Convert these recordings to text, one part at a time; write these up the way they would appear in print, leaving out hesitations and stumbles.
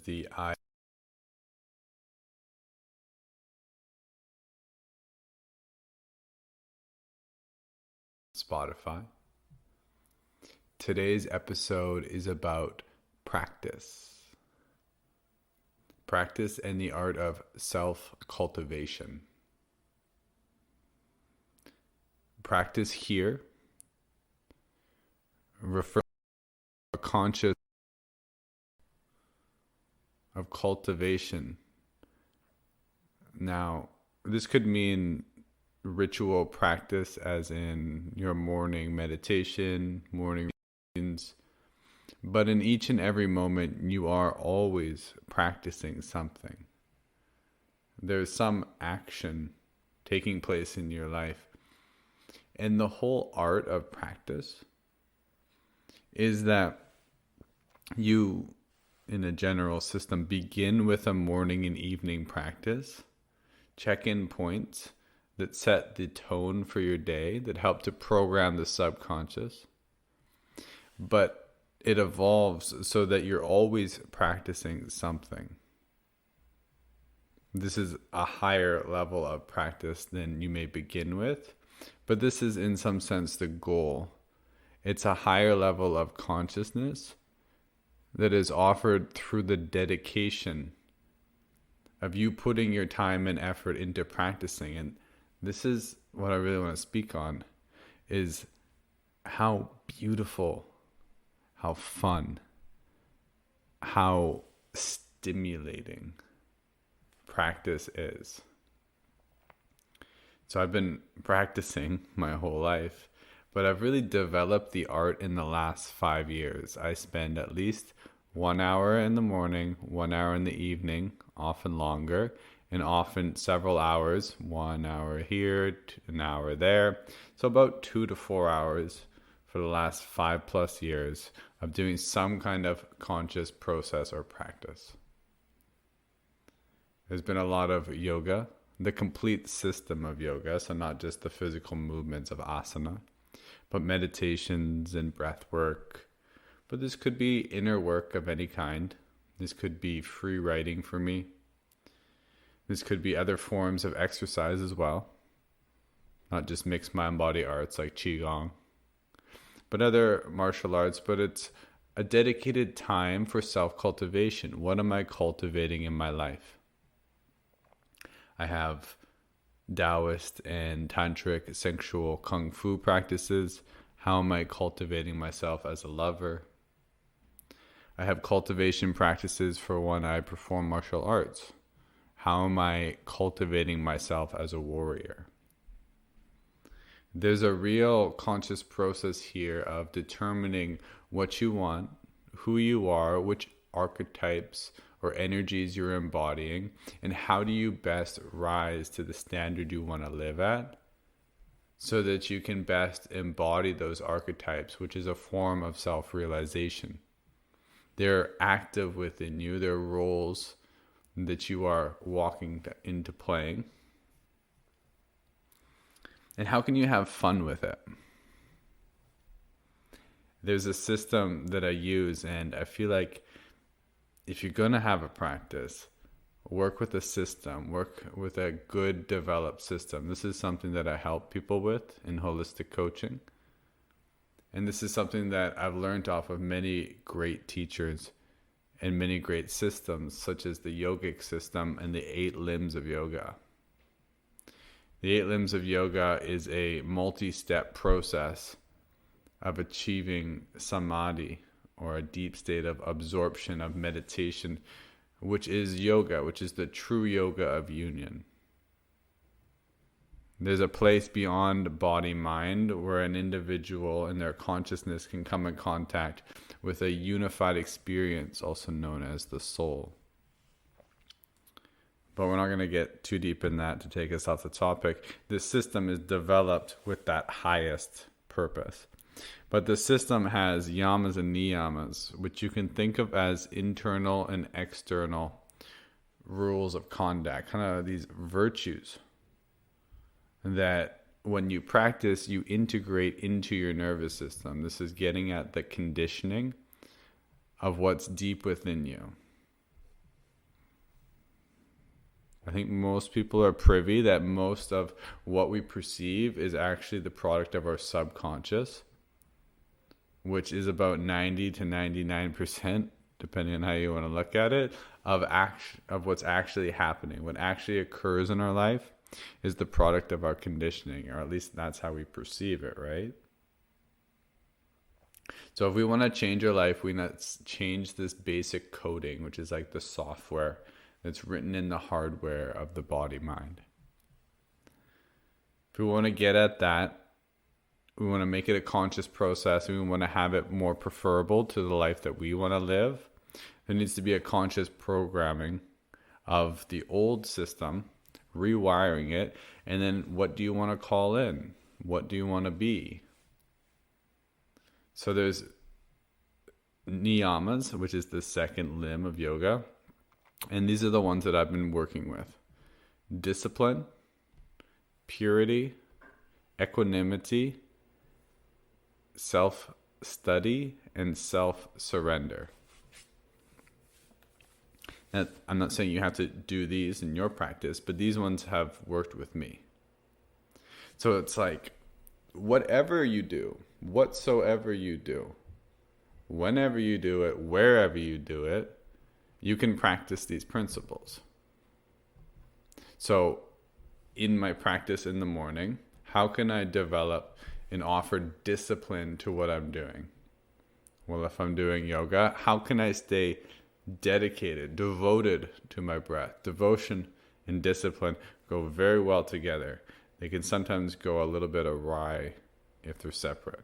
the I Spotify. Today's episode is about practice. Practice and the art of self-cultivation. Practice here refers to a conscious of cultivation. Now, this could mean ritual practice as in your morning meditation, morning routines, but in each and every moment you are always practicing something. There's some action taking place in your life. And the whole art of practice is that you, in a general system, begin with a morning and evening practice, check-in points that set the tone for your day, that help to program the subconscious. But it evolves so that you're always practicing something. This is a higher level of practice than you may begin with, but this is in some sense the goal. It's a higher level of consciousness that is offered through the dedication of you putting your time and effort into practicing. And this is what I really want to speak on, is how beautiful, how fun, how stimulating practice is. So I've been practicing my whole life, but I've really developed the art in the last 5 years. I spend at least 1 hour in the morning, 1 hour in the evening, often longer, and often several hours, 1 hour here, an hour there. So about 2 to 4 hours for the last 5+ years of doing some kind of conscious process or practice. There's been a lot of yoga, the complete system of yoga, so not just the physical movements of asana, but meditations and breath work. But this could be inner work of any kind. This could be free writing for me. This could be other forms of exercise as well, not just mixed mind body arts like qigong, but other martial arts. But it's a dedicated time for self-cultivation. What am I cultivating in my life? I have Taoist and tantric sensual kung fu practices. How am I cultivating myself as a lover? I have cultivation practices for when I perform martial arts. How am I cultivating myself as a warrior? There's a real conscious process here of determining what you want, who you are, which archetypes or energies you're embodying, and how do you best rise to the standard you want to live at so that you can best embody those archetypes, which is a form of self-realization. They're active within you. They're roles that you are walking into playing. And how can you have fun with it? There's a system that I use, and I feel like if you're going to have a practice, work with a system, work with a good developed system. This is something that I help people with in holistic coaching. And this is something that I've learned off of many great teachers and many great systems, such as the yogic system and the 8 limbs of yoga. The 8 limbs of yoga is a multi-step process of achieving samadhi, or a deep state of absorption of meditation, which is yoga, which is the true yoga of union. There's a place beyond body-mind where an individual and their consciousness can come in contact with a unified experience, also known as the soul. But we're not going to get too deep in that to take us off the topic. This system is developed with that highest purpose. But the system has yamas and niyamas, which you can think of as internal and external rules of conduct, kind of these virtues that when you practice, you integrate into your nervous system. This is getting at the conditioning of what's deep within you. I think most people are privy that most of what we perceive is actually the product of our subconscious, which is about 90 to 99%, depending on how you want to look at it, of what's actually happening. What actually occurs in our life is the product of our conditioning, or at least that's how we perceive it, right? So if we want to change our life, we need to change this basic coding, which is like the software that's written in the hardware of the body mind. If we want to get at that, we want to make it a conscious process, and we want to have it more preferable to the life that we want to live. There needs to be a conscious programming of the old system, rewiring it, and then what do you want to call in? What do you want to be? So there's niyamas, which is the second limb of yoga, and these are the ones that I've been working with. Discipline, purity, equanimity, self-study, and self-surrender. Now, I'm not saying you have to do these in your practice, but these ones have worked with me. So it's like, whatever you do, whatsoever you do, whenever you do it, wherever you do it, you can practice these principles. So in my practice in the morning, how can I develop and offer discipline to what I'm doing? Well, if I'm doing yoga, how can I stay dedicated, devoted to my breath? Devotion and discipline go very well together. They can sometimes go a little bit awry if they're separate.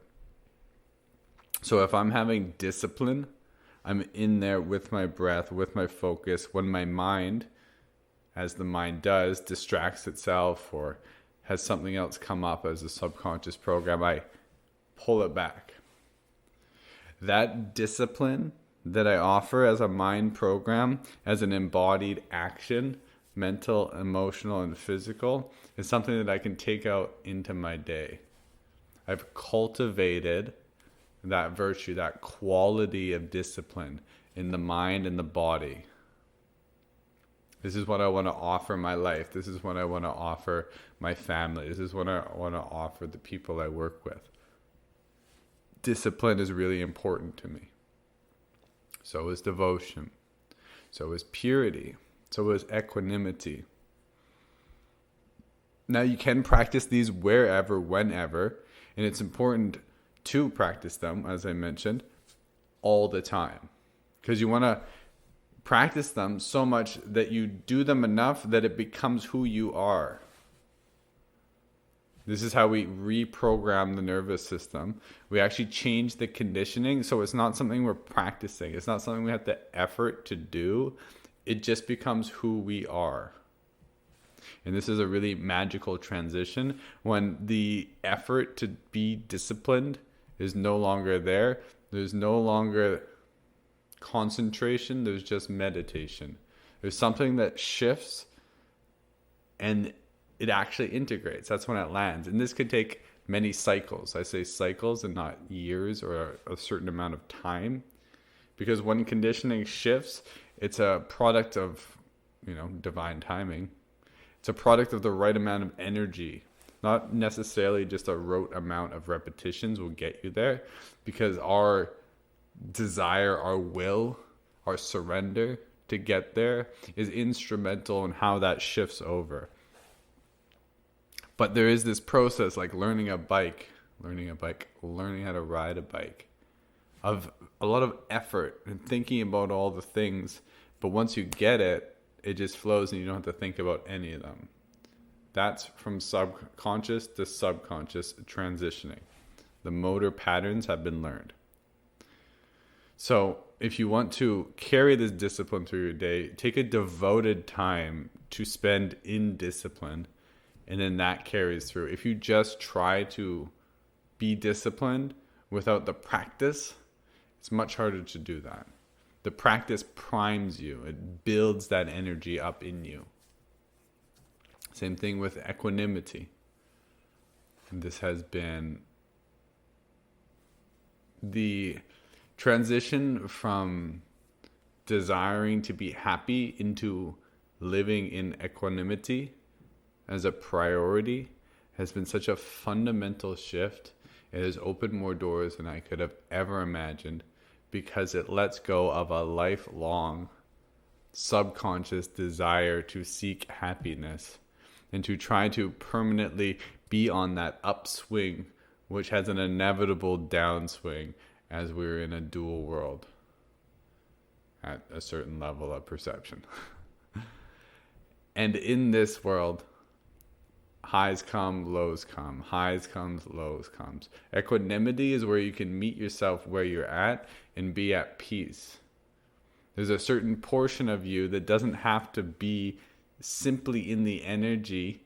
So if I'm having discipline, I'm in there with my breath, with my focus. When my mind, as the mind does, distracts itself or has something else come up as a subconscious program, I pull it back. That discipline that I offer as a mind program, as an embodied action, mental, emotional, and physical, is something that I can take out into my day. I've cultivated that virtue, that quality of discipline in the mind and the body. This is what I want to offer my life. This is what I want to offer my family. This is what I want to offer the people I work with. Discipline is really important to me. So is devotion. So is purity. So is equanimity. Now you can practice these wherever, whenever, and it's important to practice them, as I mentioned, all the time. Because you want to practice them so much that you do them enough that it becomes who you are. This is how we reprogram the nervous system. We actually change the conditioning, so it's not something we're practicing. It's not something we have to effort to do. It just becomes who we are. And this is a really magical transition when the effort to be disciplined is no longer there. There's no longer concentration. There's just meditation. There's something that shifts and it actually integrates. That's when it lands. And this could take many cycles. I say cycles and not years or a certain amount of time. Because when conditioning shifts, it's a product of, divine timing. It's a product of the right amount of energy. Not necessarily just a rote amount of repetitions will get you there, because our desire, our will, our surrender to get there is instrumental in how that shifts over. But there is this process, like learning how to ride a bike, of a lot of effort and thinking about all the things. But once you get it, it just flows and you don't have to think about any of them. That's from subconscious to subconscious transitioning. The motor patterns have been learned. So if you want to carry this discipline through your day, take a devoted time to spend in discipline, and then that carries through. If you just try to be disciplined without the practice, it's much harder to do that. The practice primes you. It builds that energy up in you. Same thing with equanimity. And this has been the transition from desiring to be happy into living in equanimity as a priority has been such a fundamental shift. It has opened more doors than I could have ever imagined, because it lets go of a lifelong subconscious desire to seek happiness and to try to permanently be on that upswing, which has an inevitable downswing as we're in a dual world at a certain level of perception. And in this world, highs come, lows come. Highs comes, lows comes. Equanimity is where you can meet yourself where you're at and be at peace. There's a certain portion of you that doesn't have to be simply in the energy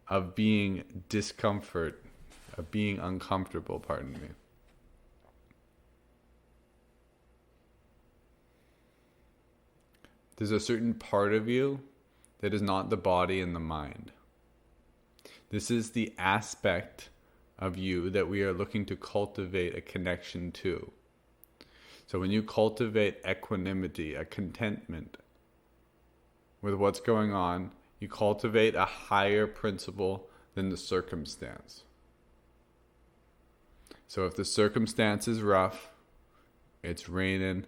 of being discomfort, of being uncomfortable, pardon me. There's a certain part of you that is not the body and the mind. This is the aspect of you that we are looking to cultivate a connection to. So when you cultivate equanimity, a contentment with what's going on, you cultivate a higher principle than the circumstance. So if the circumstance is rough, it's raining,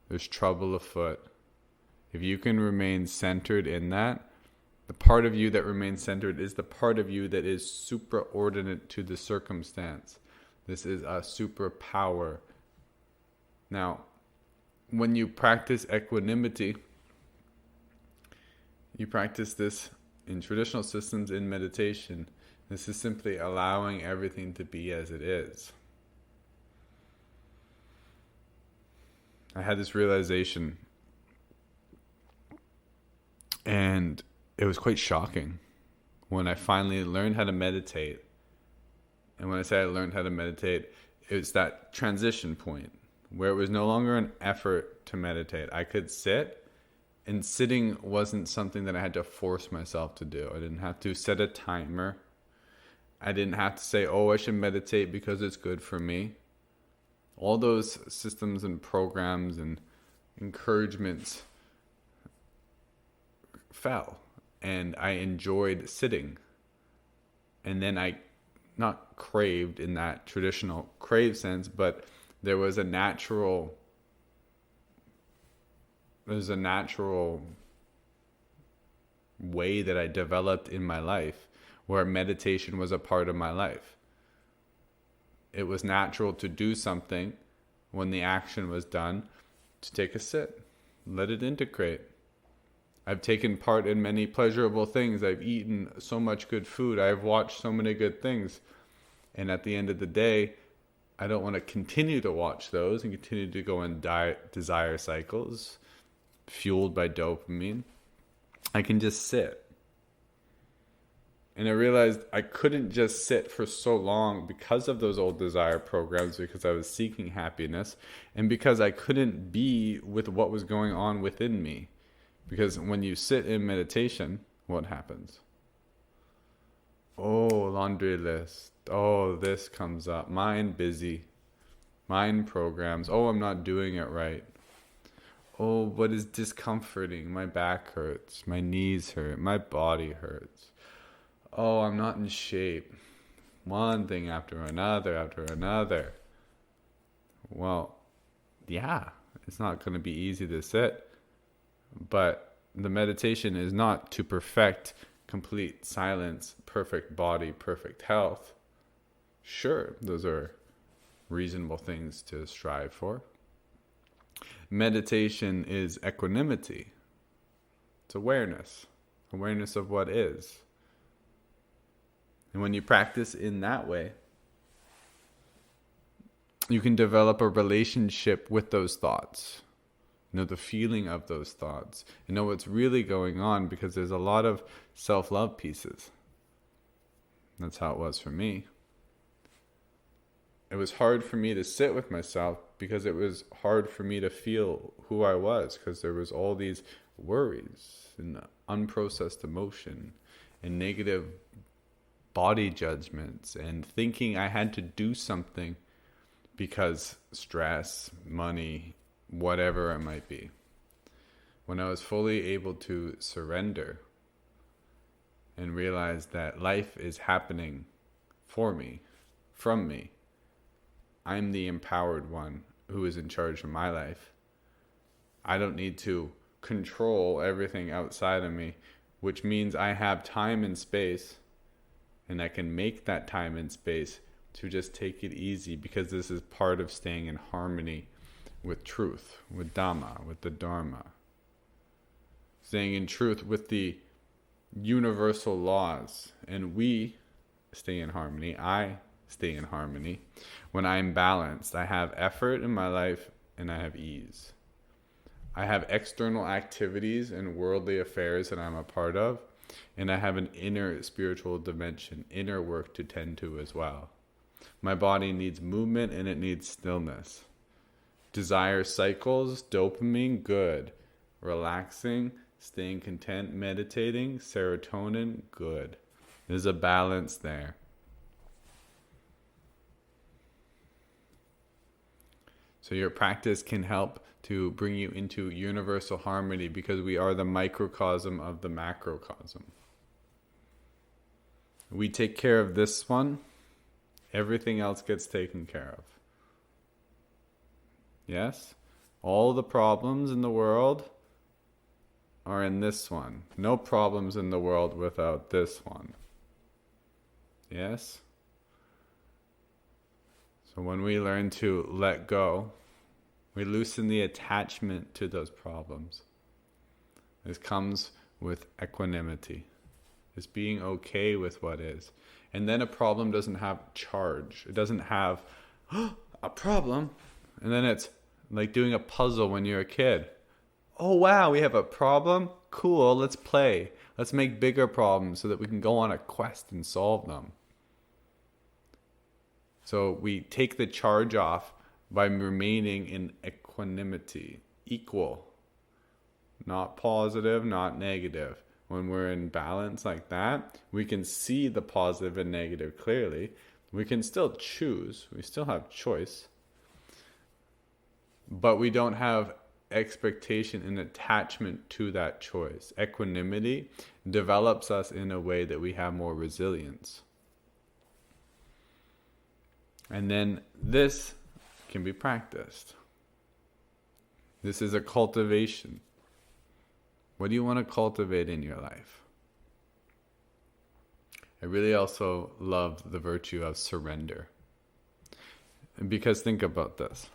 there's trouble afoot, if you can remain centered in that, the part of you that remains centered is the part of you that is supraordinate to the circumstance. This is a superpower. Now, when you practice equanimity, you practice this in traditional systems in meditation. This is simply allowing everything to be as it is. I had this realization, and it was quite shocking when I finally learned how to meditate. And when I say I learned how to meditate, it's that transition point where it was no longer an effort to meditate. I could sit, and sitting wasn't something that I had to force myself to do. I didn't have to set a timer. I didn't have to say, oh, I should meditate because it's good for me. All those systems and programs and encouragements fell, and I enjoyed sitting. And then I not craved in that traditional crave sense, but there was a natural way that I developed in my life where meditation was a part of my life. It was natural to do something when the action was done, to take a sit, let it integrate. I've taken part in many pleasurable things. I've eaten so much good food. I've watched so many good things. And at the end of the day, I don't want to continue to watch those and continue to go in desire cycles fueled by dopamine. I can just sit. And I realized I couldn't just sit for so long because of those old desire programs, because I was seeking happiness, and because I couldn't be with what was going on within me. Because when you sit in meditation, what happens? Oh, laundry list. Oh, this comes up. Mind busy. Mind programs. Oh, I'm not doing it right. Oh, what is discomforting? My back hurts. My knees hurt. My body hurts. Oh, I'm not in shape. One thing after another. Well, yeah, it's not going to be easy to sit. But the meditation is not to perfect complete silence, perfect body, perfect health. Sure, those are reasonable things to strive for. Meditation is equanimity. It's awareness of what is. And when you practice in that way, you can develop a relationship with those thoughts. Know the feeling of those thoughts. And know what's really going on, because there's a lot of self-love pieces. That's how it was for me. It was hard for me to sit with myself because it was hard for me to feel who I was, because there was all these worries and unprocessed emotion and negative body judgments and thinking I had to do something because stress, money, whatever it might be. when I was fully able to surrender and realize that life is happening for me, from me. I'm the empowered one who is in charge of my life. I don't need to control everything outside of me, which means I have time and space, and I can make that time and space to just take it easy, because this is part of staying in harmony with truth, with Dhamma, with the Dharma. Staying in truth with the universal laws. And we stay in harmony. I stay in harmony. When I'm balanced, I have effort in my life and I have ease. I have external activities and worldly affairs that I'm a part of, and I have an inner spiritual dimension, inner work to tend to as well. My body needs movement and it needs stillness. Desire cycles, dopamine, good. Relaxing, staying content, meditating, serotonin, good. There's a balance there. So your practice can help to bring you into universal harmony, because we are the microcosm of the macrocosm. We take care of this one, everything else gets taken care of. Yes? All the problems in the world are in this one. No problems in the world without this one. Yes? So when we learn to let go, we loosen the attachment to those problems. This comes with equanimity. It's being okay with what is. And then a problem doesn't have charge. It doesn't have a problem. And then it's like doing a puzzle when you're a kid. Oh wow, we have a problem? Cool, let's play. Let's make bigger problems so that we can go on a quest and solve them. So we take the charge off by remaining in equanimity, equal. Not positive, not negative. When we're in balance like that, we can see the positive and negative clearly. We can still choose. We still have choice. But we don't have expectation and attachment to that choice. Equanimity develops us in a way that we have more resilience. And then this can be practiced. This is a cultivation. What do you want to cultivate in your life? I really also love the virtue of surrender. Because think about this.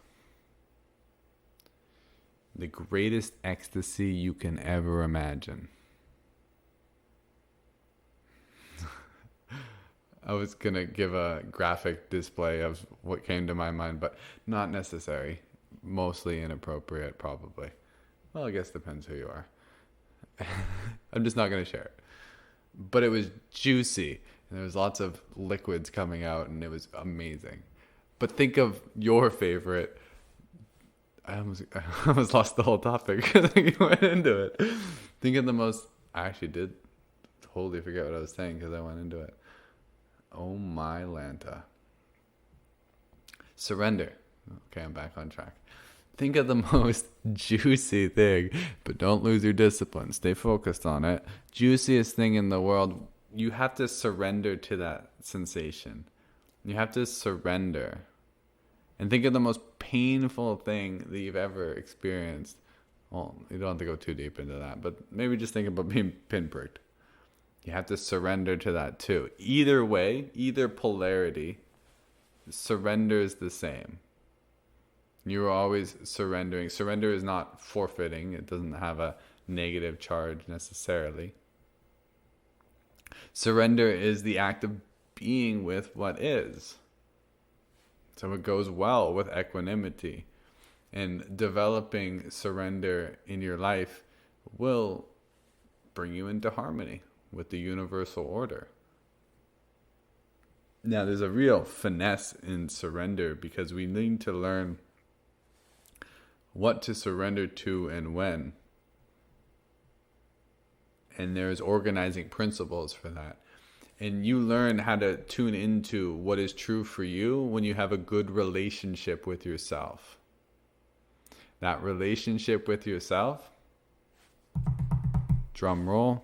The greatest ecstasy you can ever imagine. I was going to give a graphic display of what came to my mind, but not necessary. Mostly inappropriate, probably. Well, I guess it depends who you are. I'm just not going to share it. But it was juicy. And there was lots of liquids coming out, and it was amazing. But think of your favorite. I almost lost the whole topic because I went into it. Think of the most... I actually did totally forget what I was saying because I went into it. Oh my Lanta. Surrender. Okay, I'm back on track. Think of the most juicy thing, but don't lose your discipline. Stay focused on it. Juiciest thing in the world. You have to surrender to that sensation. You have to surrender. And think of the most painful thing that you've ever experienced. Well, you don't have to go too deep into that, but maybe just think about being pinpricked. You have to surrender to that too. Either way, either polarity, surrender is the same. You are always surrendering. Surrender is not forfeiting. It doesn't have a negative charge necessarily. Surrender is the act of being with what is. So it goes well with equanimity. And developing surrender in your life will bring you into harmony with the universal order. Now, there's a real finesse in surrender because we need to learn what to surrender to and when. And there's organizing principles for that. And you learn how to tune into what is true for you when you have a good relationship with yourself. That relationship with yourself drum roll,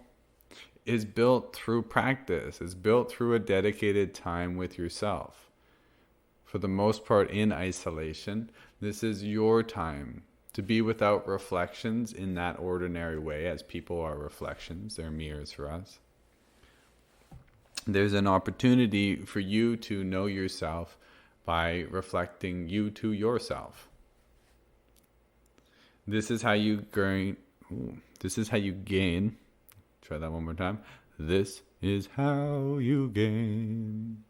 is built through practice. It's built through a dedicated time with yourself. For the most part in isolation, this is your time to be without reflections in that ordinary way, as people are reflections, they're mirrors for us. There's an opportunity for you to know yourself by reflecting you to yourself. This is how you gain. Try that one more time. This is how you gain.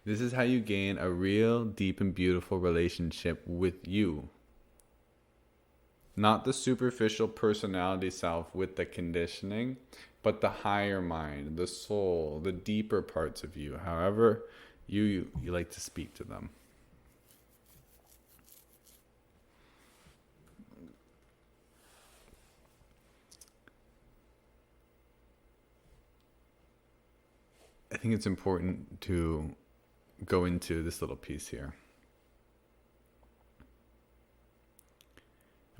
This is how you gain a real, deep, and beautiful relationship with you. Not the superficial personality self with the conditioning, but the higher mind, the soul, the deeper parts of you, however you like to speak to them. I think it's important to go into this little piece here.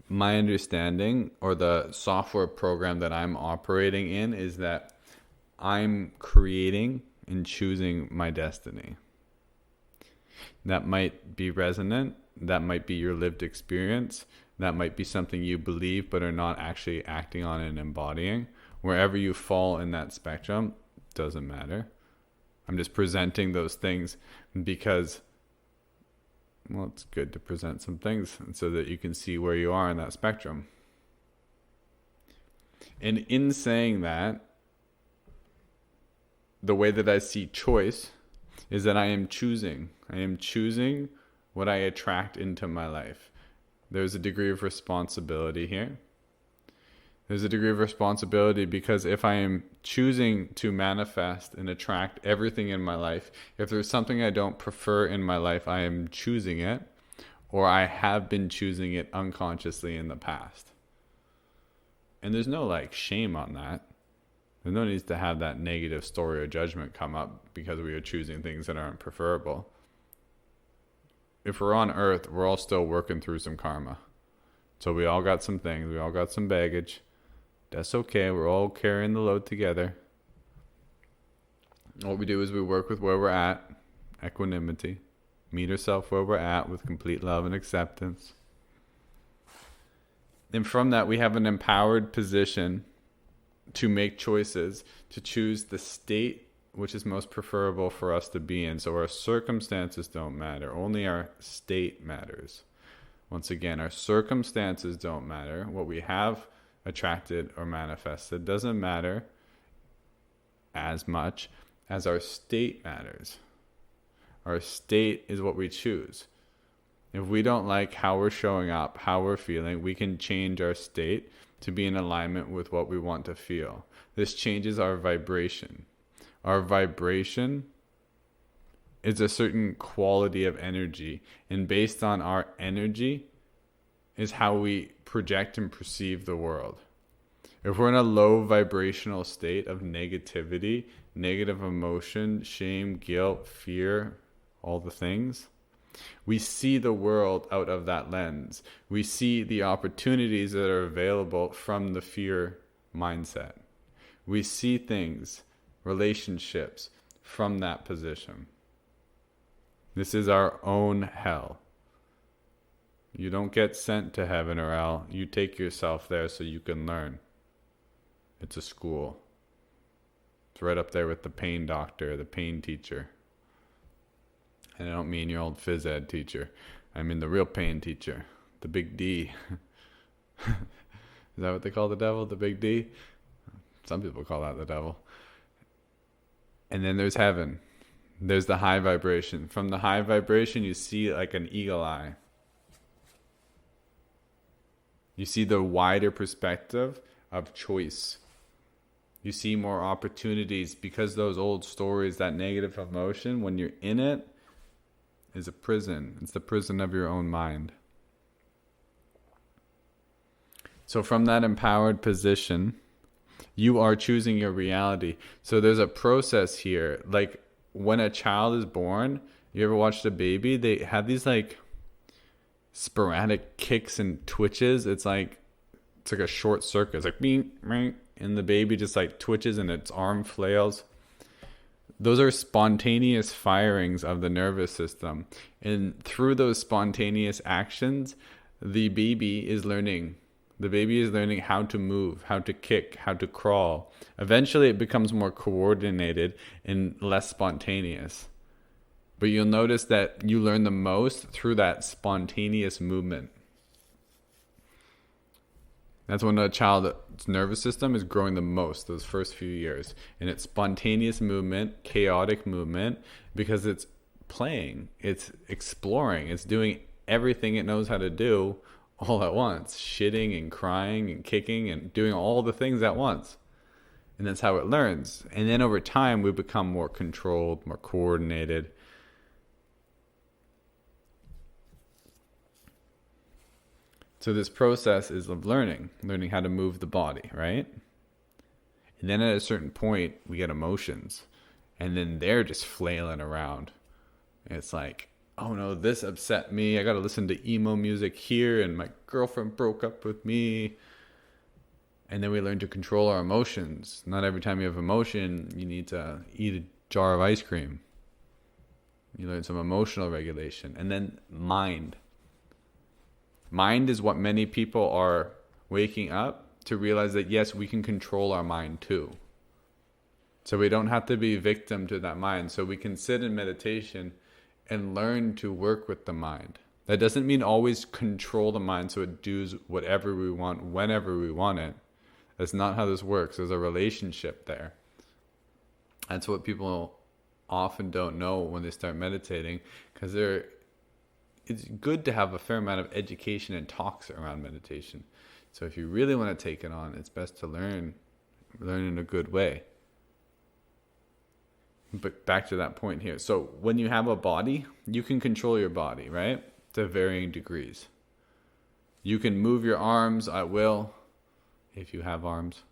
My understanding, or the software program that I'm operating in, is that I'm creating and choosing my destiny. That might be resonant. That might be your lived experience. That might be something you believe but are not actually acting on and embodying. Wherever you fall in that spectrum, doesn't matter. I'm just presenting those things because, well, it's good to present some things so that you can see where you are in that spectrum. And in saying that, the way that I see choice is that I am choosing. I am choosing what I attract into my life. There's a degree of responsibility here. There's a degree of responsibility because if I am choosing to manifest and attract everything in my life, if there's something I don't prefer in my life, I am choosing it, or I have been choosing it unconsciously in the past. And there's no shame on that. There's no need to have that negative story or judgment come up because we are choosing things that aren't preferable. If we're on earth, we're all still working through some karma. So we all got some things, we all got some baggage. That's okay. We're all carrying the load together. What we do is we work with where we're at, equanimity, meet ourselves where we're at with complete love and acceptance. And from that, we have an empowered position to make choices, to choose the state which is most preferable for us to be in. So our circumstances don't matter. Only our state matters. Once again, our circumstances don't matter. What we have attracted or manifested doesn't matter as much as our state matters. Our state is what we choose. If we don't like how we're showing up, how we're feeling, we can change our state to be in alignment with what we want to feel. This changes our vibration. Our vibration is a certain quality of energy, and based on our energy is how we project and perceive the world. If we're in a low vibrational state of negativity, negative emotion, shame, guilt, fear, all the things, we see the world out of that lens. We see the opportunities that are available from the fear mindset. We see things, relationships, from that position. This is our own hell. You don't get sent to heaven or hell. You take yourself there so you can learn. It's a school. It's right up there with the pain doctor, the pain teacher. And I don't mean your old phys ed teacher. I mean the real pain teacher, the big D. Is that what they call the devil, the big D? Some people call that the devil. And then there's heaven. There's the high vibration. From the high vibration, you see like an eagle eye. You see the wider perspective of choice. You see more opportunities because those old stories, that negative emotion, when you're in it, is a prison. It's the prison of your own mind. So from that empowered position, you are choosing your reality. So there's a process here. Like when a child is born, you ever watched a baby? They have these like sporadic kicks and twitches. It's like it's like a short circuit. It's like bing, bing, and the baby just like twitches and its arm flails. Those are spontaneous firings of the nervous system. And through those spontaneous actions, the baby is learning. The baby is learning how to move, how to kick, how to crawl. Eventually, it becomes more coordinated and less spontaneous. But you'll notice that you learn the most through that spontaneous movement. That's when a child's nervous system is growing the most, those first few years. And it's spontaneous movement, chaotic movement, because it's playing, it's exploring, it's doing everything it knows how to do all at once. Shitting and crying and kicking and doing all the things at once. And that's how it learns. And then over time, we become more controlled, more coordinated. So this process is of learning how to move the body, right? And then at a certain point, we get emotions. And then they're just flailing around. And it's like, oh no, this upset me. I got to listen to emo music here. And my girlfriend broke up with me. And then we learn to control our emotions. Not every time you have emotion, you need to eat a jar of ice cream. You learn some emotional regulation. And then mind. Mind is what many people are waking up to realize that, yes, we can control our mind too. So we don't have to be victim to that mind. So we can sit in meditation and learn to work with the mind. That doesn't mean always control the mind so it does whatever we want, whenever we want it. That's not how this works. There's a relationship there. That's what people often don't know when they start meditating, because it's good to have a fair amount of education and talks around meditation. So if you really want to take it on, it's best to learn in a good way. But back to that point here. So when you have a body, you can control your body, right? To varying degrees. You can move your arms at will, if you have arms.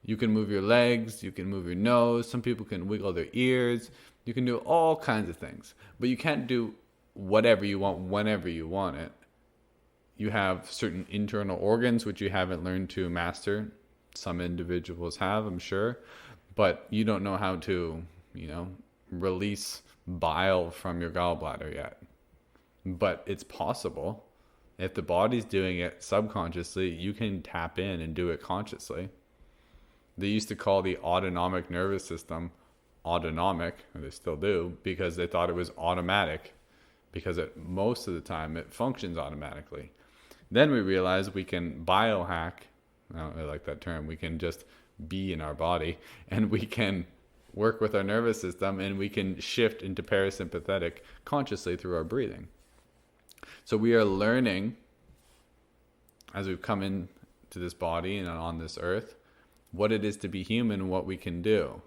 You can move your legs, you can move your nose. Some people can wiggle their ears. You can do all kinds of things. But you can't do whatever you want, whenever you want it. You have certain internal organs which you haven't learned to master. Some individuals have, I'm sure. But you don't know how to, release bile from your gallbladder yet. But it's possible. If the body's doing it subconsciously, you can tap in and do it consciously. They used to call the autonomic nervous system autonomic, and they still do, because they thought it was automatic. Because most of the time it functions automatically. Then we realized we can biohack. I don't really like that term. We can just be in our body, and we can work with our nervous system, and we can shift into parasympathetic consciously through our breathing. So we are learning, as we've come into this body and on this earth, what it is to be human and what we can do.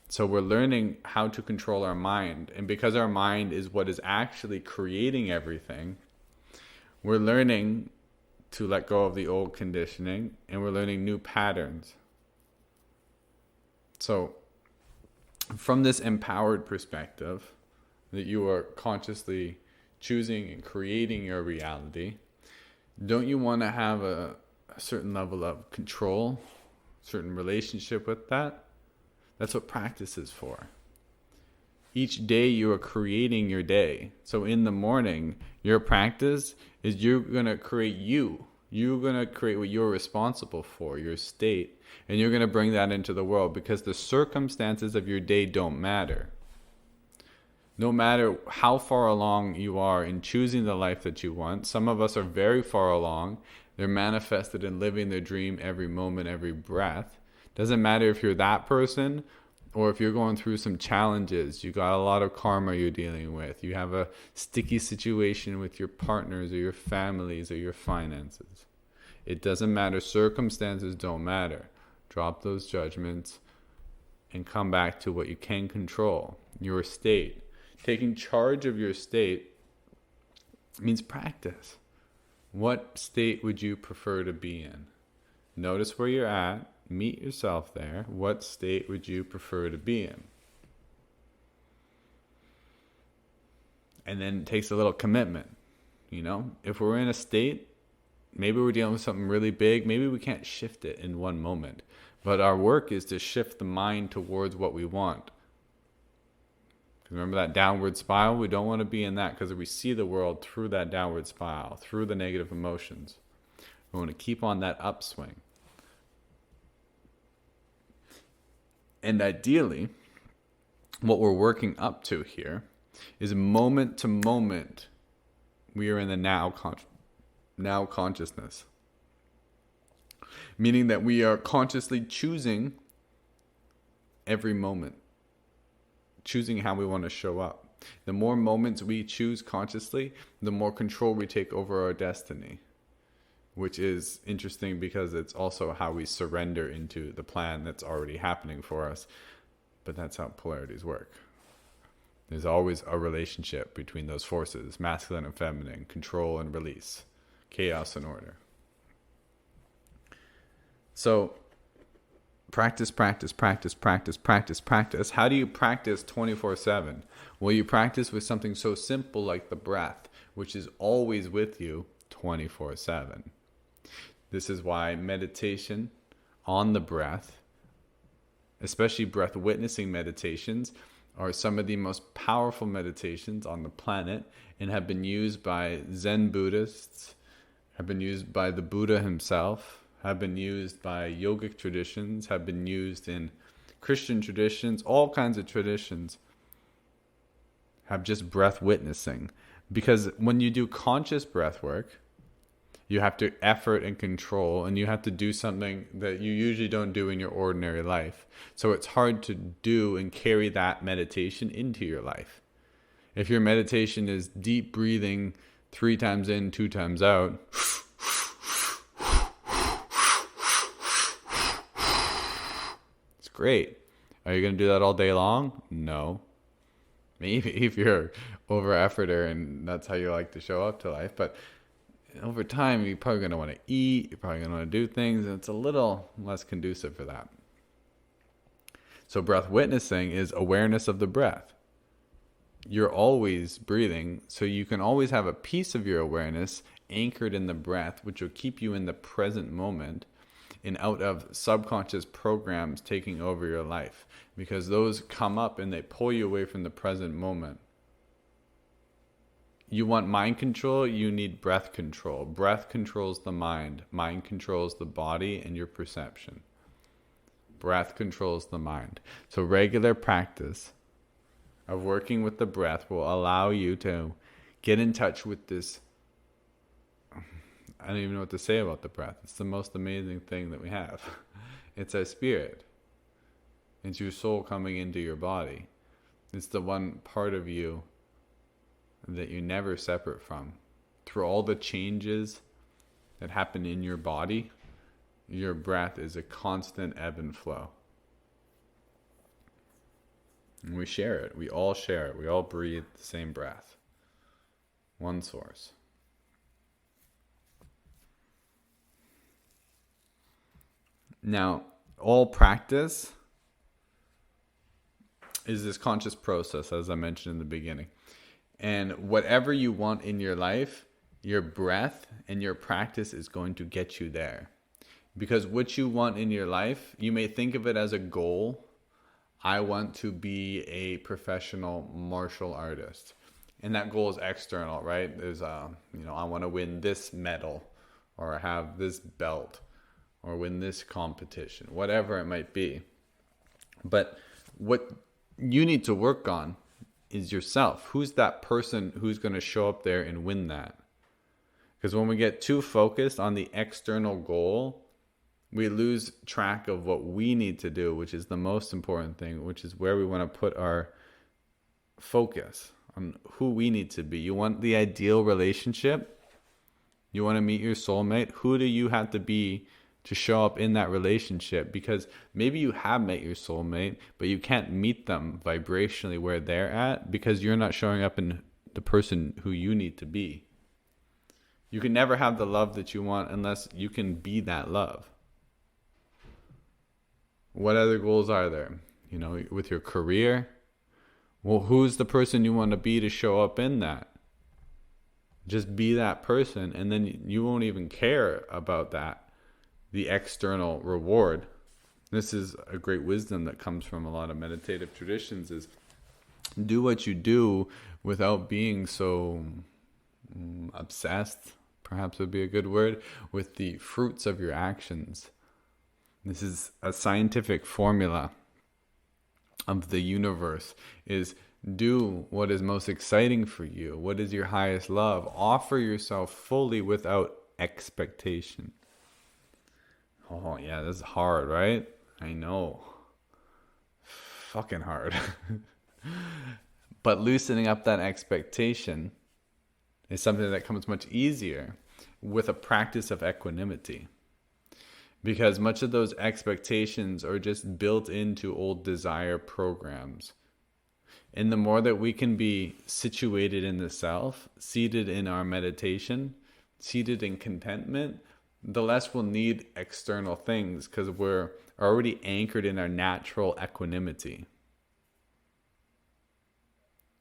So we're learning how to control our mind. And because our mind is what is actually creating everything, we're learning to let go of the old conditioning, and we're learning new patterns. So from this empowered perspective, that you are consciously choosing and creating your reality, don't you want to have a certain level of control, certain relationship with that? That's what practice is for. Each day you are creating your day. So in the morning, your practice is you're going to create you. You're going to create what you're responsible for, your state. And you're going to bring that into the world, because the circumstances of your day don't matter. No matter how far along you are in choosing the life that you want, some of us are very far along. They're manifested in living their dream every moment, every breath. Doesn't matter if you're that person or if you're going through some challenges. You got a lot of karma you're dealing with. You have a sticky situation with your partners or your families or your finances. It doesn't matter. Circumstances don't matter. Drop those judgments and come back to what you can control, your state. Taking charge of your state means practice. What state would you prefer to be in? Notice where you're at. Meet yourself there. What state would you prefer to be in? And then it takes a little commitment. If we're in a state Maybe we're dealing with something really big. Maybe we can't shift it in one moment. But our work is to shift the mind towards what we want. Remember that downward spiral? We don't want to be in that, because we see the world through that downward spiral, through the negative emotions. We want to keep on that upswing. And ideally, what we're working up to here is moment to moment. We are in the now consciousness. Meaning that we are consciously choosing every moment. Choosing how we want to show up. The more moments we choose consciously, the more control we take over our destiny. Which is interesting because it's also how we surrender into the plan that's already happening for us. But that's how polarities work. There's always a relationship between those forces, masculine and feminine, control and release, chaos and order. So, practice. How do you practice 24/7? Well, you practice with something so simple like the breath, which is always with you 24/7. This is why meditation on the breath, especially breath witnessing meditations, are some of the most powerful meditations on the planet and have been used by Zen Buddhists, have been used by the Buddha himself, have been used by yogic traditions, have been used in Christian traditions, all kinds of traditions have just breath witnessing. Because when you do conscious breath work, you have to effort and control, and you have to do something that you usually don't do in your ordinary life. So it's hard to do and carry that meditation into your life. If your meditation is deep breathing 3 times in, 2 times out, it's great. Are you going to do that all day long? No. Maybe if you're over-efforter and that's how you like to show up to life, but over time, you're probably going to want to eat. You're probably going to want to do things. And it's a little less conducive for that. So breath witnessing is awareness of the breath. You're always breathing. So you can always have a piece of your awareness anchored in the breath, which will keep you in the present moment and out of subconscious programs taking over your life. Because those come up and they pull you away from the present moment. You want mind control, you need breath control. Breath controls the mind. Mind controls the body and your perception. Breath controls the mind. So regular practice of working with the breath will allow you to get in touch with this. I don't even know what to say about the breath. It's the most amazing thing that we have. It's our spirit. It's your soul coming into your body. It's the one part of you that you're never separate from. Through all the changes that happen in your body, your breath is a constant ebb and flow. And we share it. We all share it. We all breathe the same breath. One source. Now, all practice is this conscious process, as I mentioned in the beginning. And whatever you want in your life, your breath and your practice is going to get you there. Because what you want in your life, you may think of it as a goal. I want to be a professional martial artist. And that goal is external, right? There's I want to win this medal or have this belt or win this competition, whatever it might be. But what you need to work on is yourself. Who's that person who's going to show up there and win that? Because when we get too focused on the external goal, we lose track of what we need to do, which is the most important thing, which is where we want to put our focus on who we need to be. You want the ideal relationship? You want to meet your soulmate? Who do you have to be to show up in that relationship? Because maybe you have met your soulmate, but you can't meet them vibrationally where they're at because you're not showing up in the person who you need to be. You can never have the love that you want unless you can be that love. What other goals are there? With your career? Well, who's the person you want to be to show up in that? Just be that person, and then you won't even care about the external reward. This is a great wisdom that comes from a lot of meditative traditions, is do what you do without being so obsessed, perhaps would be a good word, with the fruits of your actions. This is a scientific formula of the universe, is do what is most exciting for you. What is your highest love? Offer yourself fully without expectation. Oh yeah, this is hard, right? I know. Fucking hard. But loosening up that expectation is something that comes much easier with a practice of equanimity. Because much of those expectations are just built into old desire programs. And the more that we can be situated in the self, seated in our meditation, seated in contentment, the less we'll need external things, because we're already anchored in our natural equanimity.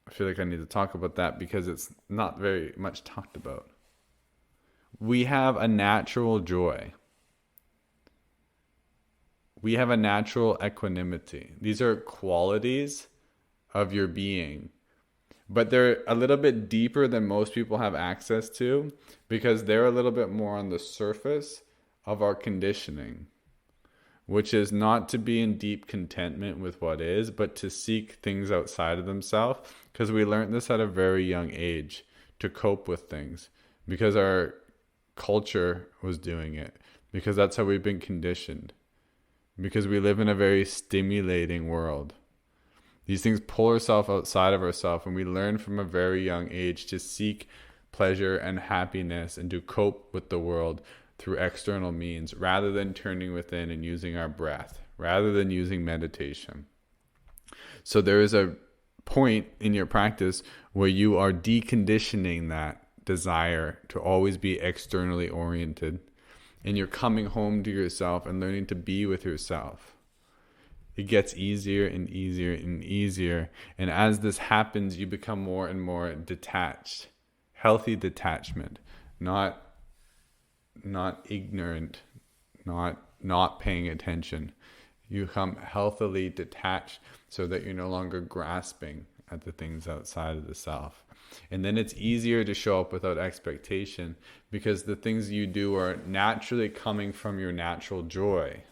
I feel like I need to talk about that because it's not very much talked about. We have a natural joy. We have a natural equanimity. These are qualities of your being, but they're a little bit deeper than most people have access to, because they're a little bit more on the surface of our conditioning, which is not to be in deep contentment with what is, but to seek things outside of themselves, because we learned this at a very young age, to cope with things, because our culture was doing it, because that's how we've been conditioned, because we live in a very stimulating world. These things pull ourselves outside of ourselves, and we learn from a very young age to seek pleasure and happiness and to cope with the world through external means, rather than turning within and using our breath, rather than using meditation. So there is a point in your practice where you are deconditioning that desire to always be externally oriented, and you're coming home to yourself and learning to be with yourself. It gets easier and easier and easier. And as this happens, you become more and more detached. Healthy detachment, not ignorant, not paying attention. You become healthily detached so that you're no longer grasping at the things outside of the self. And then it's easier to show up without expectation, because the things you do are naturally coming from your natural joy.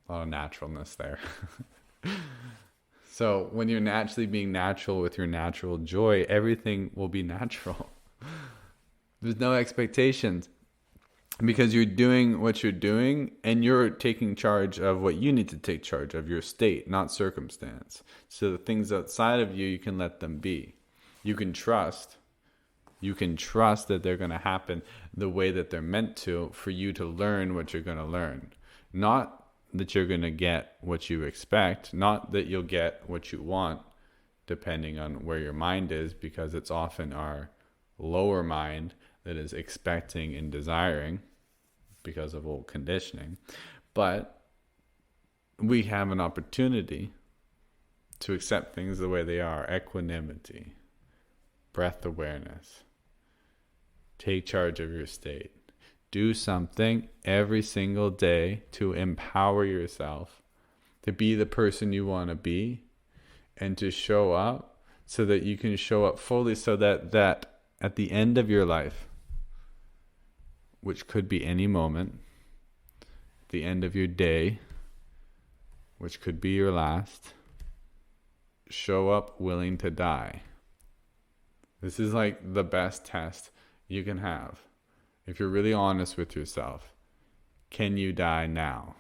A lot of naturalness there. So when you're naturally being natural with your natural joy, everything will be natural. There's no expectations, because you're doing what you're doing, and you're taking charge of what you need to take charge of, your state, not circumstance. So the things outside of you can let them be. You can trust that they're going to happen the way that they're meant to, for you to learn what you're going to learn. Not that you're going to get what you expect, not that you'll get what you want, depending on where your mind is, because it's often our lower mind that is expecting and desiring because of old conditioning. But we have an opportunity to accept things the way they are. Equanimity, breath awareness, take charge of your state. Do something every single day to empower yourself to be the person you want to be, and to show up so that you can show up fully, so that at the end of your life, which could be any moment, the end of your day, which could be your last, show up willing to die. This is like the best test you can have. If you're really honest with yourself, can you die now?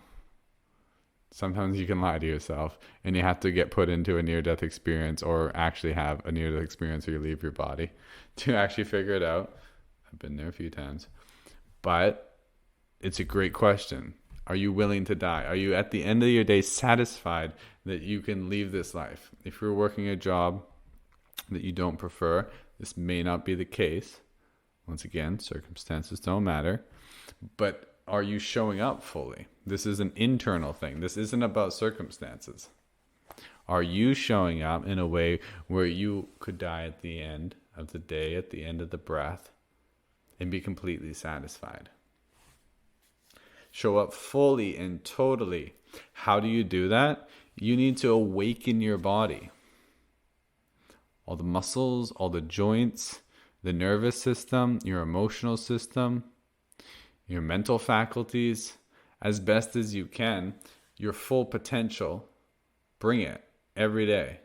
Sometimes you can lie to yourself, and you have to get put into a near-death experience, or actually have a near-death experience where you leave your body to actually figure it out. I've been there a few times. But it's a great question. Are you willing to die? Are you at the end of your day satisfied that you can leave this life? If you're working a job that you don't prefer, this may not be the case. Once again, circumstances don't matter. But are you showing up fully? This is an internal thing. This isn't about circumstances. Are you showing up in a way where you could die at the end of the day, at the end of the breath, and be completely satisfied. Show up fully and totally. How do you do that? You need to awaken your body. All the muscles, all the joints, the nervous system, your emotional system, your mental faculties, as best as you can, your full potential. Bring it every day.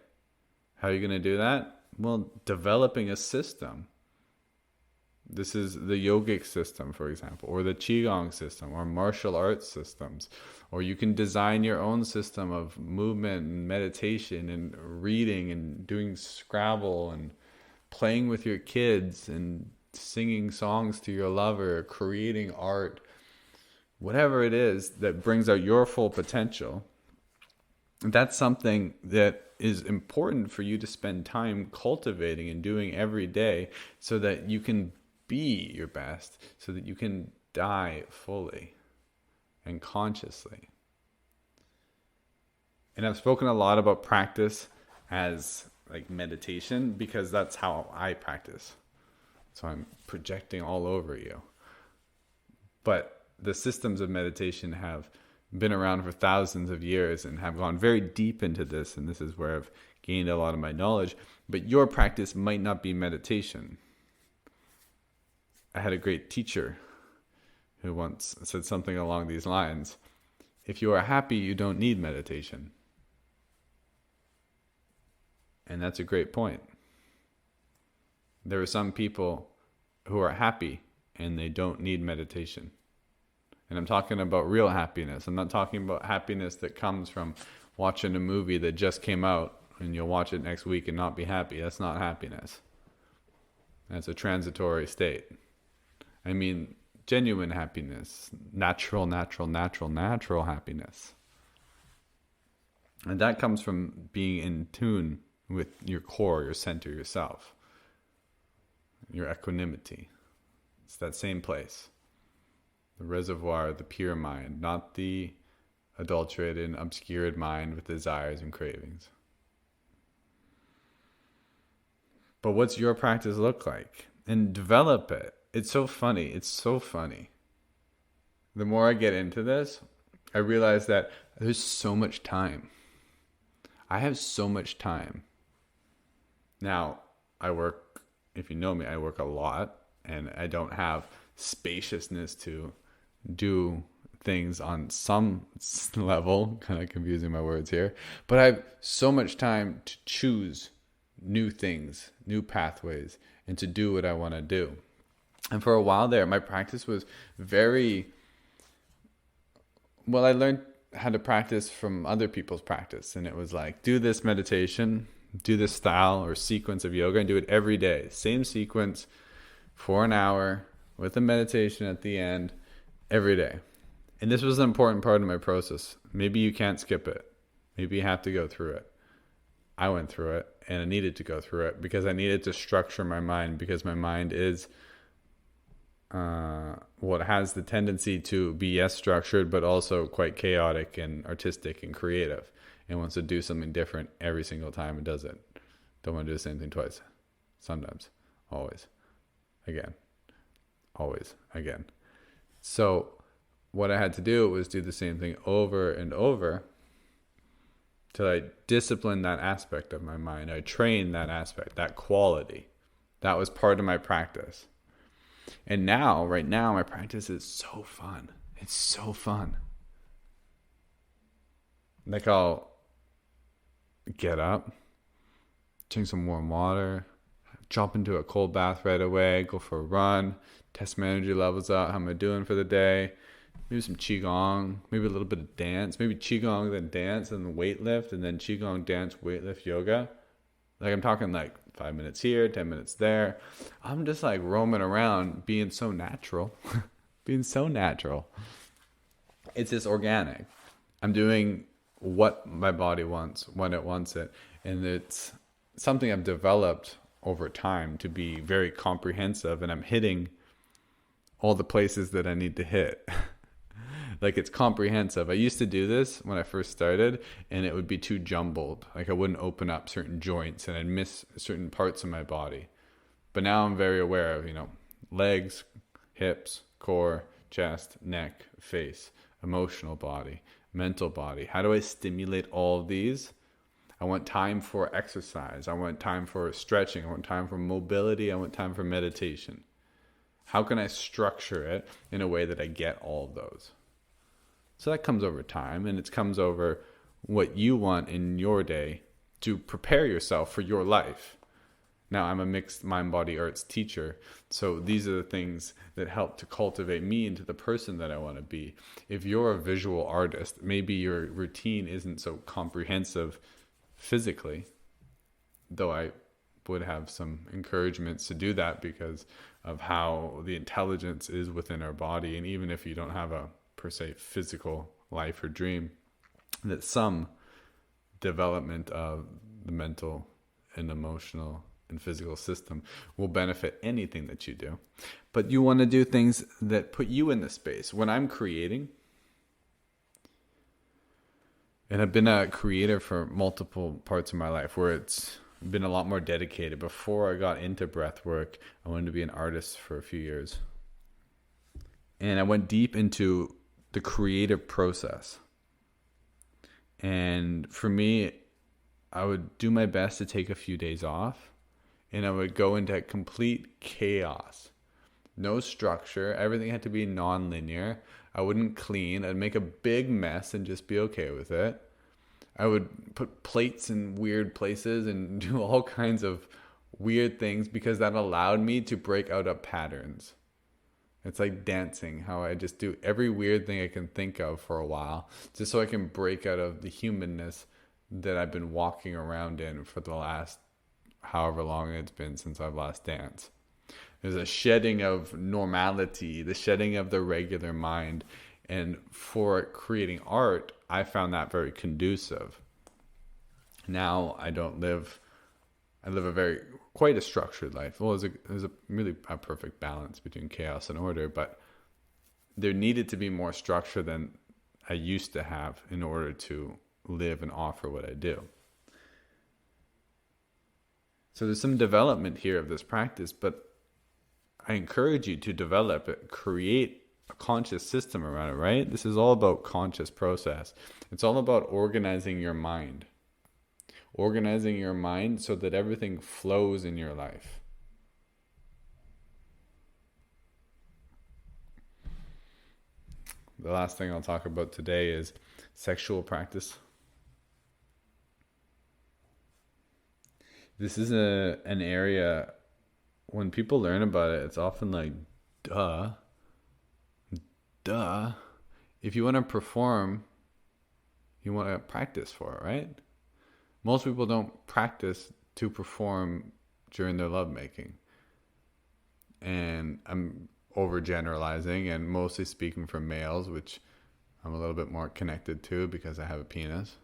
How are you going to do that? Well, developing a system. This is the yogic system, for example, or the qigong system, or martial arts systems. Or you can design your own system of movement and meditation and reading and doing Scrabble and playing with your kids and singing songs to your lover, creating art, whatever it is that brings out your full potential. That's something that is important for you to spend time cultivating and doing every day so that you can be your best, so that you can die fully and consciously. And I've spoken a lot about practice as like meditation because that's how I practice. So I'm projecting all over you. But the systems of meditation have been around for thousands of years and have gone very deep into this, and this is where I've gained a lot of my knowledge. But your practice might not be meditation. I had a great teacher who once said something along these lines: if you are happy, you don't need meditation. And that's a great point. There are some people who are happy and they don't need meditation. And I'm talking about real happiness. I'm not talking about happiness that comes from watching a movie that just came out and you'll watch it next week and not be happy. That's not happiness. That's a transitory state. I mean, genuine happiness, natural happiness. And that comes from being in tune with your core, your center, yourself, your equanimity. It's that same place. The reservoir, the pure mind, not the adulterated and obscured mind with desires and cravings. But what's your practice look like? And develop it. It's so funny. It's so funny. The more I get into this, I realize that there's so much time. I have so much time. Now, I work, if you know me, I work a lot, and I don't have spaciousness to do things on some level. Kind of confusing my words here. But I have so much time to choose new things, new pathways, and to do what I want to do. And for a while there, my practice was very... Well, I learned how to practice from other people's practice. And it was like, do this meditation, do this style or sequence of yoga, and do it every day. Same sequence for an hour with a meditation at the end every day. And this was an important part of my process. Maybe you can't skip it. Maybe you have to go through it. I went through it, and I needed to go through it because I needed to structure my mind, because my mind is what has the tendency to be, yes, structured, but also quite chaotic and artistic and creative, and wants to do something different every single time it does it. Don't want to do the same thing twice. Sometimes. Always. Again. Always. Again. So what I had to do was do the same thing over and over till I disciplined that aspect of my mind. I trained that aspect, that quality. That was part of my practice. And now, right now, my practice is so fun. It's so fun. Like, I'll get up, drink some warm water, jump into a cold bath right away, go for a run, test my energy levels out, how am I doing for the day, maybe some qigong, maybe a little bit of dance, maybe qigong, then dance, and then weight lift, and then qigong, dance, weight lift, yoga. Like, I'm talking like 5 minutes here, 10 minutes there. I'm just like roaming around being so natural. Being so natural. It's just organic. I'm doing what my body wants, when it wants it. And it's something I've developed over time to be very comprehensive. And I'm hitting all the places that I need to hit. Like, it's comprehensive. I used to do this when I first started, and it would be too jumbled. Like, I wouldn't open up certain joints, and I'd miss certain parts of my body. But now I'm very aware of, legs, hips, core, chest, neck, face, emotional body, mental body. How do I stimulate all of these? I want time for exercise. I want time for stretching. I want time for mobility. I want time for meditation. How can I structure it in a way that I get all of those? So that comes over time, and it comes over what you want in your day to prepare yourself for your life. Now, I'm a mixed mind-body arts teacher, so these are the things that help to cultivate me into the person that I want to be. If you're a visual artist, maybe your routine isn't so comprehensive physically, though I would have some encouragements to do that because of how the intelligence is within our body. And even if you don't have a per se physical life or dream, that some development of the mental and emotional and physical system will benefit anything that you do. But you want to do things that put you in the space. When I'm creating, and I've been a creator for multiple parts of my life where it's been a lot more dedicated. Before I got into breath work, I wanted to be an artist for a few years. And I went deep into the creative process. And for me, I would do my best to take a few days off, and I would go into complete chaos. No structure. Everything had to be non-linear. I wouldn't clean. I'd make a big mess and just be okay with it. I would put plates in weird places and do all kinds of weird things because that allowed me to break out of patterns. It's like dancing, how I just do every weird thing I can think of for a while, just so I can break out of the humanness that I've been walking around in for the last however long it's been since I've last danced. There's a shedding of normality, the shedding of the regular mind. And for creating art, I found that very conducive. Now I live quite a structured life. Well, there's a really a perfect balance between chaos and order, but there needed to be more structure than I used to have in order to live and offer what I do. So there's some development here of this practice, but I encourage you to develop it, create a conscious system around it, right? This is all about conscious process. It's all about organizing your mind. Organizing your mind so that everything flows in your life. The last thing I'll talk about today is sexual practice. This is an area, when people learn about it, it's often like, duh. If you want to perform, you want to practice for it, right? Most people don't practice to perform during their lovemaking. And I'm overgeneralizing and mostly speaking for males, which I'm a little bit more connected to because I have a penis.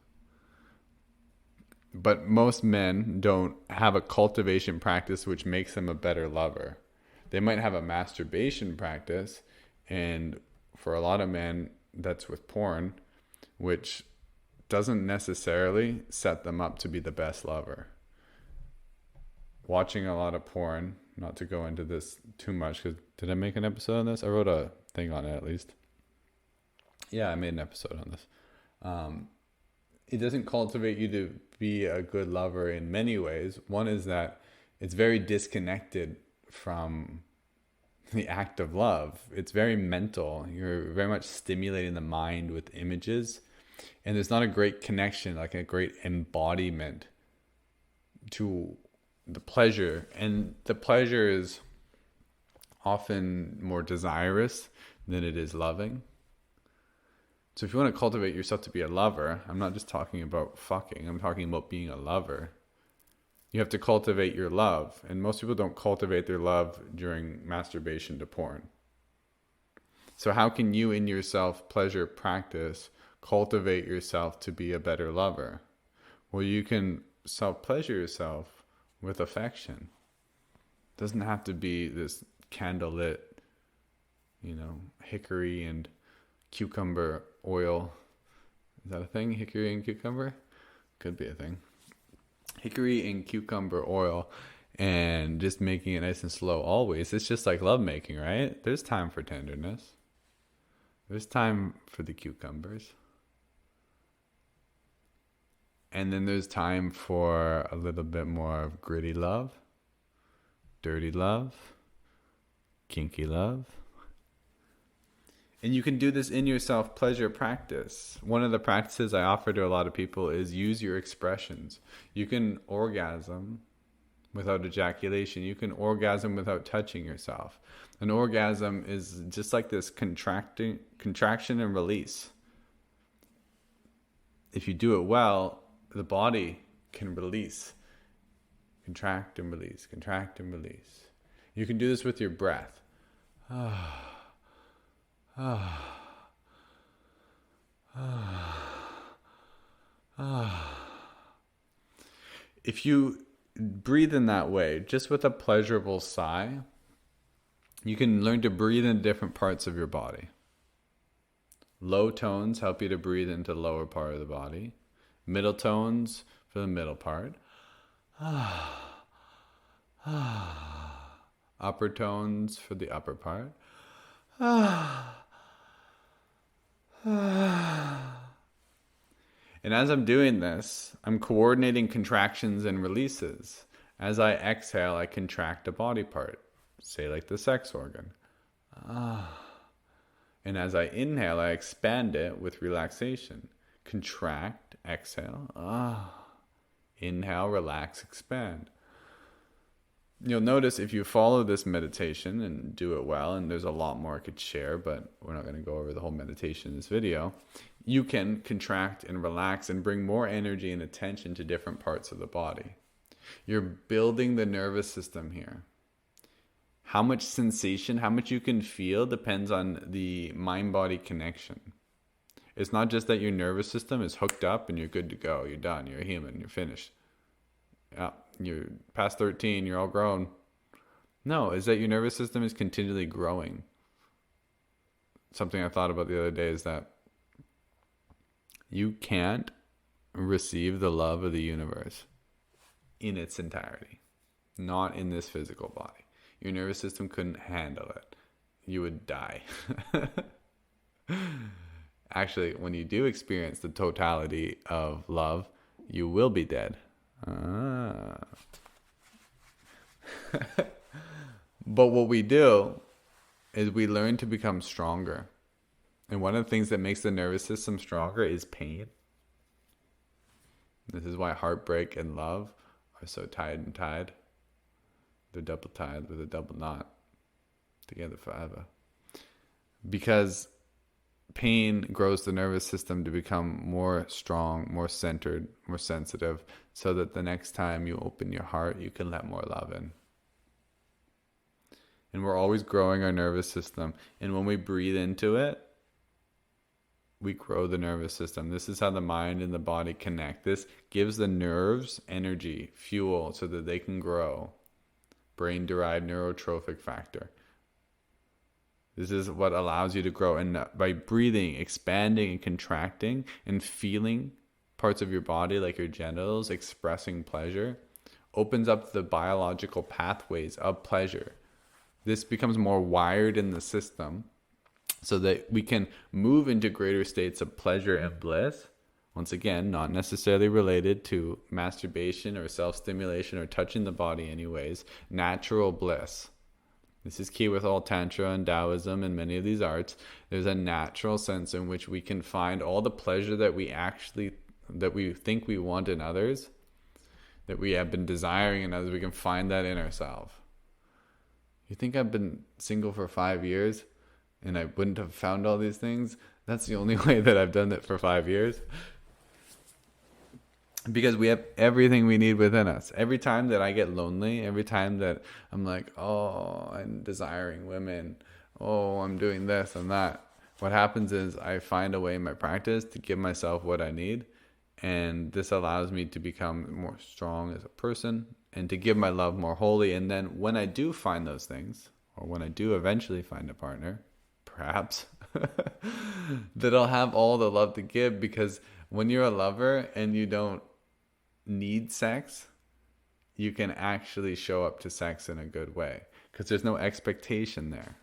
But most men don't have a cultivation practice which makes them a better lover. They might have a masturbation practice, and for a lot of men, that's with porn, which doesn't necessarily set them up to be the best lover. Watching a lot of porn, not to go into this too much, because did I make an episode on this? I wrote a thing on it at least. Yeah, I made an episode on this. It doesn't cultivate you to be a good lover in many ways. One is that it's very disconnected from the act of love. It's very mental. You're very much stimulating the mind with images. And there's not a great connection, like a great embodiment to the pleasure. And the pleasure is often more desirous than it is loving. So if you want to cultivate yourself to be a lover, I'm not just talking about fucking, I'm talking about being a lover. You have to cultivate your love. And most people don't cultivate their love during masturbation to porn. So how can you in your self-pleasure practice cultivate yourself to be a better lover? Well, you can self-pleasure yourself with affection. It doesn't have to be this candlelit, hickory and cucumber oil. Is that a thing? Hickory and cucumber? Could be a thing. Hickory and cucumber oil and just making it nice and slow always. It's just like love making, right? There's time for tenderness. There's time for the cucumbers. And then there's time for a little bit more of gritty love, dirty love, kinky love. And you can do this in your self-pleasure practice. One of the practices I offer to a lot of people is use your expressions. You can orgasm without ejaculation. You can orgasm without touching yourself. An orgasm is just like this contraction and release. If you do it well, the body can release. Contract and release, contract and release. You can do this with your breath. If you breathe in that way, just with a pleasurable sigh, you can learn to breathe in different parts of your body. Low tones help you to breathe into the lower part of the body. Middle tones for the middle part. Upper tones for the upper part. And as I'm doing this, I'm coordinating contractions and releases. As I exhale, I contract a body part, say like the sex organ. And as I inhale, I expand it with relaxation. Contract, exhale. Inhale, relax, expand. You'll notice if you follow this meditation and do it well, and there's a lot more I could share, but we're not going to go over the whole meditation in this video, you can contract and relax and bring more energy and attention to different parts of the body. You're building the nervous system here. How much sensation, how much you can feel depends on the mind-body connection. It's not just that your nervous system is hooked up and you're good to go. You're done. You're a human. You're finished. Yeah, you're past 13. You're all grown. No, it's that your nervous system is continually growing. Something I thought about the other day is that you can't receive the love of the universe in its entirety. Not in this physical body. Your nervous system couldn't handle it. You would die. Actually, when you do experience the totality of love, you will be dead. But what we do is we learn to become stronger. And one of the things that makes the nervous system stronger is pain. This is why heartbreak and love are so tied and tied. They're double tied with a double knot. Together forever. Because pain grows the nervous system to become more strong, more centered, more sensitive, so that the next time you open your heart, you can let more love in. And we're always growing our nervous system. And when we breathe into it, we grow the nervous system. This is how the mind and the body connect. This gives the nerves energy, fuel, so that they can grow. Brain-derived neurotrophic factor. This is what allows you to grow. And by breathing, expanding and contracting and feeling parts of your body like your genitals expressing pleasure, opens up the biological pathways of pleasure. This becomes more wired in the system so that we can move into greater states of pleasure and bliss. Once again, not necessarily related to masturbation or self-stimulation or touching the body anyways. Natural bliss. This is key with all Tantra and Taoism and many of these arts. There's a natural sense in which we can find all the pleasure that we think we want in others, that we have been desiring in others. We can find that in ourselves. You think I've been single for 5 years and I wouldn't have found all these things? That's the only way that I've done it for 5 years. Because we have everything we need within us. Every time that I get lonely, every time that I'm like, oh, I'm desiring women, oh, I'm doing this and that, what happens is I find a way in my practice to give myself what I need. And this allows me to become more strong as a person and to give my love more wholly. And then when I do find those things, or when I do eventually find a partner, perhaps, that I'll have all the love to give. Because when you're a lover and you don't need sex, you can actually show up to sex in a good way, because there's no expectation there.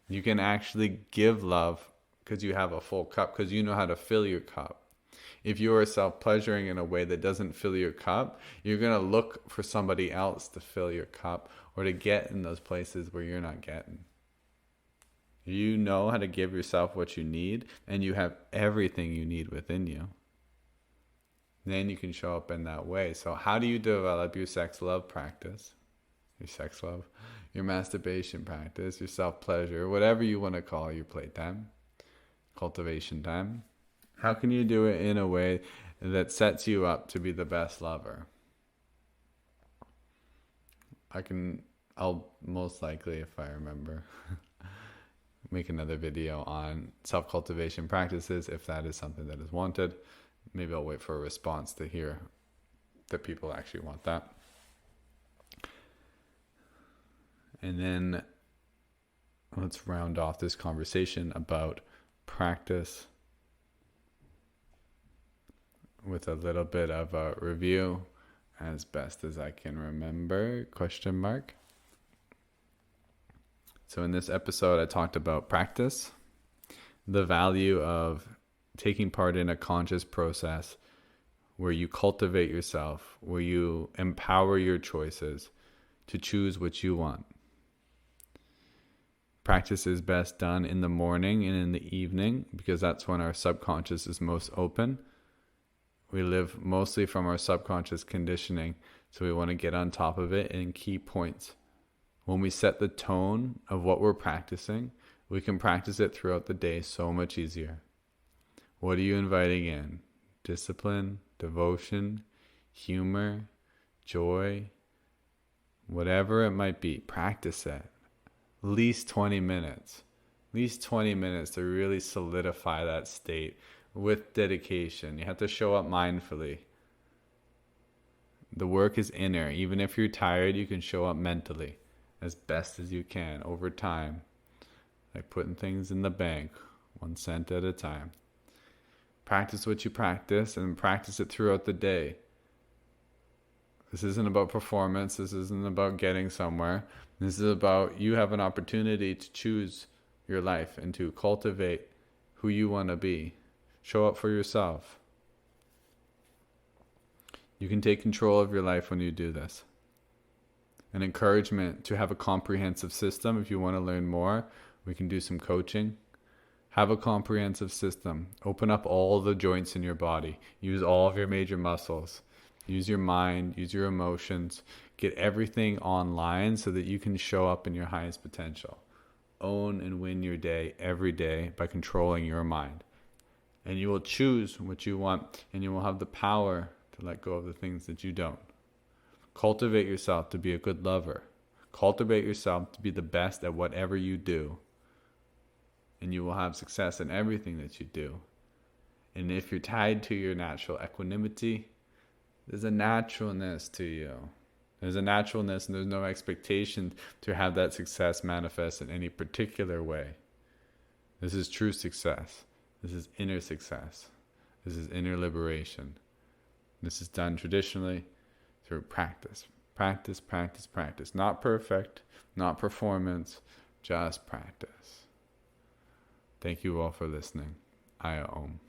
You can actually give love because you have a full cup, because you know how to fill your cup. If you are self-pleasuring in a way that doesn't fill your cup, you're going to look for somebody else to fill your cup, or to get in those places where you're not getting. You know how to give yourself what you need, and you have everything you need within you. Then you can show up in that way. So how do you develop your sex love practice? Your sex love, your masturbation practice, your self-pleasure, whatever you want to call your playtime, cultivation time. How can you do it in a way that sets you up to be the best lover? I'll most likely, if I remember, make another video on self-cultivation practices if that is something that is wanted. Maybe I'll wait for a response to hear that people actually want that. And then let's round off this conversation about practice with a little bit of a review, as best as I can remember, ? So in this episode, I talked about practice, the value of taking part in a conscious process where you cultivate yourself, where you empower your choices to choose what you want. Practice is best done in the morning and in the evening, because that's when our subconscious is most open. We live mostly from our subconscious conditioning, so we want to get on top of it in key points. When we set the tone of what we're practicing, we can practice it throughout the day so much easier. What are you inviting in? Discipline, devotion, humor, joy, whatever it might be. Practice it. At least 20 minutes. At least 20 minutes to really solidify that state with dedication. You have to show up mindfully. The work is inner. Even if you're tired, you can show up mentally as best as you can over time. Like putting things in the bank, 1 cent at a time. Practice what you practice, and practice it throughout the day. This isn't about performance. This isn't about getting somewhere. This is about you have an opportunity to choose your life and to cultivate who you want to be. Show up for yourself. You can take control of your life when you do this. An encouragement to have a comprehensive system. If you want to learn more, we can do some coaching. Have a comprehensive system. Open up all the joints in your body. Use all of your major muscles. Use your mind, use your emotions. Get everything online so that you can show up in your highest potential. Own and win your day every day by controlling your mind. And you will choose what you want, and you will have the power to let go of the things that you don't. Cultivate yourself to be a good lover. Cultivate yourself to be the best at whatever you do. And you will have success in everything that you do. And if you're tied to your natural equanimity, there's a naturalness to you. There's a naturalness, and there's no expectation to have that success manifest in any particular way. This is true success. This is inner success. This is inner liberation. This is done traditionally through practice. Practice, practice, practice. Not perfect, not performance, just practice. Thank you all for listening. I Om.